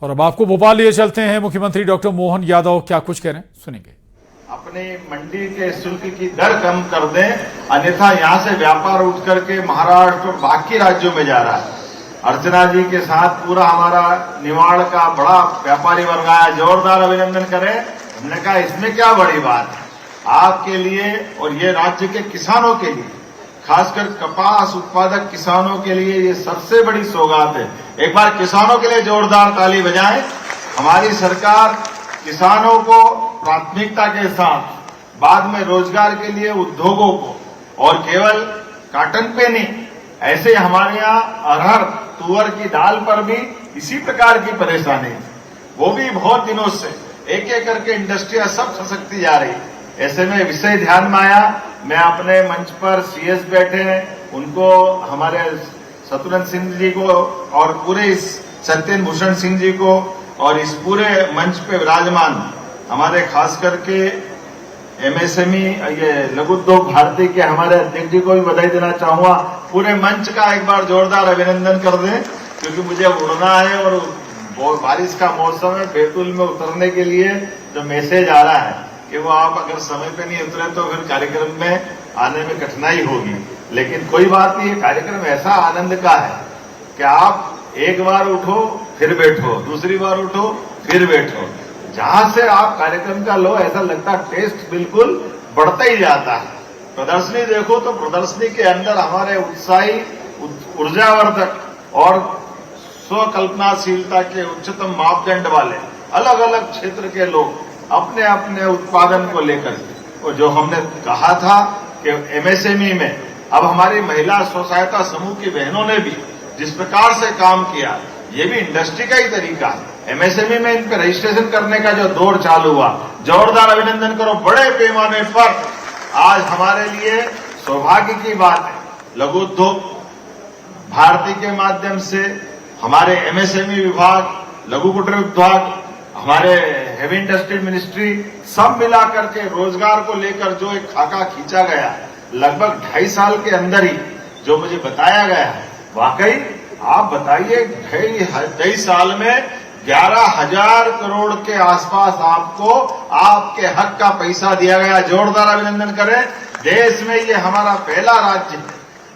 और अब आपको भोपाल लिए चलते हैं। मुख्यमंत्री डॉक्टर मोहन यादव क्या कुछ कह रहे हैं, सुनेंगे। अपने मंडी के शुल्क की दर कम कर दें, अन्यथा यहां से व्यापार उठ करके महाराष्ट्र और बाकी राज्यों में जा रहा है। अर्चना जी के साथ पूरा हमारा निवाड़ का बड़ा व्यापारी वर्ग आया, जोरदार अभिनंदन करें। हमने कहा इसमें क्या बड़ी बात है, आपके लिए और ये राज्य के किसानों के लिए, खासकर कपास उत्पादक किसानों के लिए ये सबसे बड़ी सौगात है। एक बार किसानों के लिए जोरदार ताली बजाएं। हमारी सरकार किसानों को प्राथमिकता के साथ बाद में रोजगार के लिए उद्योगों को, और केवल काटन पे नहीं, ऐसे हमारे यहाँ अरहर तुअर की दाल पर भी इसी प्रकार की परेशानी, वो भी बहुत दिनों से एक एक करके इंडस्ट्रियां सब खसकती जा रही। ऐसे में विषय ध्यान में आया, मैं अपने मंच पर सीएस बैठे हैं, उनको, हमारे शत्रुघ्न सिंह जी को और पूरे इस सत्येंद्र भूषण सिंह जी को और इस पूरे मंच पे विराजमान हमारे खास करके एमएसएमई ये लघु उद्योग भारती के हमारे अध्यक्ष जी को भी बधाई देना चाहूंगा। पूरे मंच का एक बार जोरदार अभिनंदन कर दें, क्योंकि मुझे उड़ना है और बारिश का मौसम है। बैतूल में उतरने के लिए जो मैसेज आ रहा है कि वो आप अगर समय पे नहीं उतरे तो फिर कार्यक्रम में आने में कठिनाई होगी, लेकिन कोई बात नहीं, ये कार्यक्रम ऐसा आनंद का है कि आप एक बार उठो फिर बैठो, दूसरी बार उठो फिर बैठो, जहां से आप कार्यक्रम का लो ऐसा लगता है टेस्ट बिल्कुल बढ़ता ही जाता है। प्रदर्शनी देखो तो प्रदर्शनी के अंदर हमारे उत्साही, ऊर्जावर्धक और स्वकल्पनाशीलता के उच्चतम मापदंड वाले अलग अलग क्षेत्र के लोग अपने अपने उत्पादन को लेकर, और जो हमने कहा था कि एमएसएमई में अब हमारी महिला स्व सहायता समूह की बहनों ने भी जिस प्रकार से काम किया, ये भी इंडस्ट्री का ही तरीका है। एमएसएमई में इन पे रजिस्ट्रेशन करने का जो दौर चालू हुआ, जोरदार अभिनंदन करो। बड़े पैमाने पर आज हमारे लिए सौभाग्य की बात है, लघु उद्योग भारती के माध्यम से हमारे एमएसएमई विभाग, लघु कुटीर उद्योग, हमारे हेवी इंडस्ट्री मिनिस्ट्री सब मिला करके रोजगार को लेकर जो एक खाका खींचा गया, लगभग 2.5 साल के अंदर ही जो मुझे बताया गया है, वाकई आप बताइए 2.5 साल में 11,000 करोड़ के आसपास आपको आपके हक का पैसा दिया गया। जोरदार अभिनंदन करें। देश में ये हमारा पहला राज्य है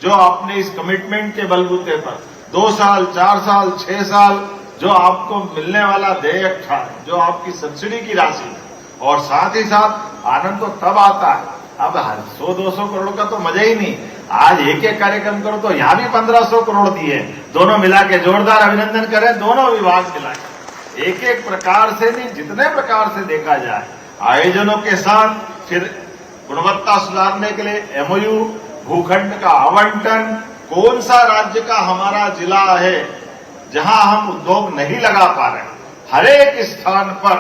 जो अपने इस कमिटमेंट के बलबूते पर 2 साल, 4 साल, 6 साल जो आपको मिलने वाला देयक था, जो आपकी सब्सिडी की राशि, और साथ ही साथ आनंद तो तब आता है, अब 100-200 करोड़ का तो मजा ही नहीं, आज एक एक कार्यक्रम करो तो यहां भी 1500 करोड़ दिए, दोनों मिला के। जोरदार अभिनंदन करें दोनों विभाग मिला के। एक एक प्रकार से नहीं, जितने प्रकार से देखा जाए आयोजनों के साथ, फिर गुणवत्ता सुधारने के लिए एमओयू, भूखंड का आवंटन, कौन सा राज्य का हमारा जिला है जहां हम उद्योग नहीं लगा पा रहे, हर एक स्थान पर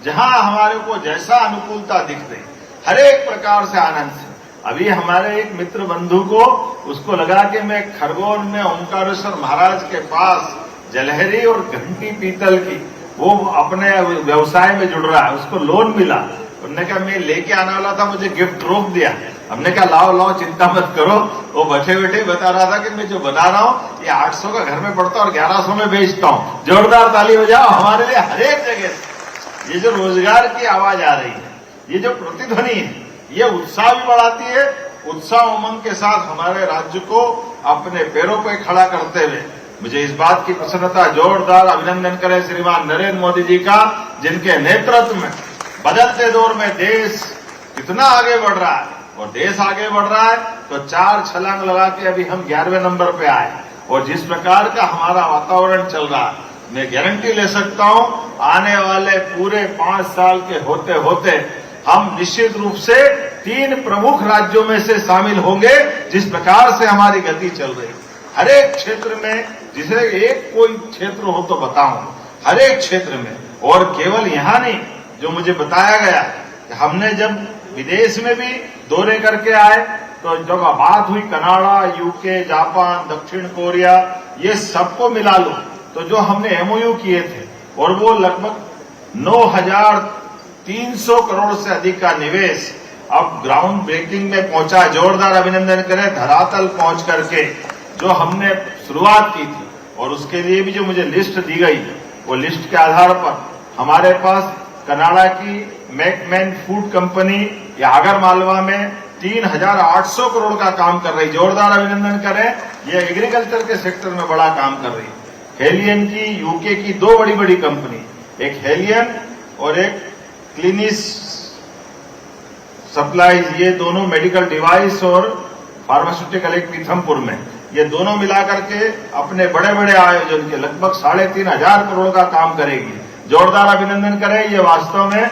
जहां हमारे को जैसा अनुकूलता दिख रही, हर एक प्रकार से आनंद से। अभी हमारे एक मित्र बंधु को, उसको लगा कि मैं खरगोन में ओंकारेश्वर महाराज के पास जलहरी और घंटी पीतल की वो अपने व्यवसाय में जुड़ रहा है, उसको लोन मिला। उन्होंने कहा मैं लेके आने वाला था, मुझे गिफ्ट रोक दिया। हमने कहा लाओ लाओ चिंता मत करो। वो बैठे बैठे बता रहा था कि मैं जो बना रहा हूँ ये 800 का घर में पड़ता और 1100 में बेचता हूँ। जोरदार ताली बजाओ हमारे लिए। हर एक जगह से ये जो रोजगार की आवाज आ रही है, ये जो प्रतिध्वनि है, ये उत्साह भी बढ़ाती है। उत्साह उमंग के साथ हमारे राज्य को अपने पैरों पर खड़ा करते हुए मुझे इस बात की प्रसन्नता, जोरदार अभिनंदन करें श्रीमान नरेंद्र मोदी जी का, जिनके नेतृत्व में बदलते दौर में देश कितना आगे बढ़ रहा है। और देश आगे बढ़ रहा है तो 4 छलांग लगा के अभी हम 11वें नंबर पे आए। और जिस प्रकार का हमारा वातावरण चल रहा है, मैं गारंटी ले सकता हूं आने वाले पूरे 5 साल के होते होते हम निश्चित रूप से 3 प्रमुख राज्यों में से शामिल होंगे। जिस प्रकार से हमारी गति चल रही है हर एक क्षेत्र में, जिसे एक कोई क्षेत्र हो तो बताऊं, हर एक क्षेत्र में। और केवल यहां नहीं, जो मुझे बताया गया कि हमने जब विदेश में भी दौरे करके आए तो जब बात हुई कनाडा, यूके, जापान, दक्षिण कोरिया, ये सबको मिला लो तो जो हमने एमओयू किए थे, और वो लगभग 9,300 करोड़ से अधिक का निवेश अब ग्राउंड ब्रेकिंग में पहुंचा। जोरदार अभिनंदन करें। धरातल पहुंच करके जो हमने शुरुआत की थी, और उसके लिए भी जो मुझे लिस्ट दी गई वो लिस्ट के आधार पर हमारे पास कनाडा की मैकमैन फूड कंपनी या आगरमालवा में 3,800 करोड़ का काम कर रही, जोरदार अभिनंदन करें। ये एग्रीकल्चर के सेक्टर में बड़ा काम कर रही। हेलियन की यूके की 2 बड़ी बड़ी कंपनी, एक हेलियन और एक क्लिनिस सप्लाईज, ये दोनों मेडिकल डिवाइस और फार्मास्यूटिकल एक पीथमपुर में, ये दोनों मिलाकर के अपने बड़े बड़े आयोजन के लगभग 3,500 करोड़ का काम करेगी। जोरदार अभिनंदन करें। ये वास्तव में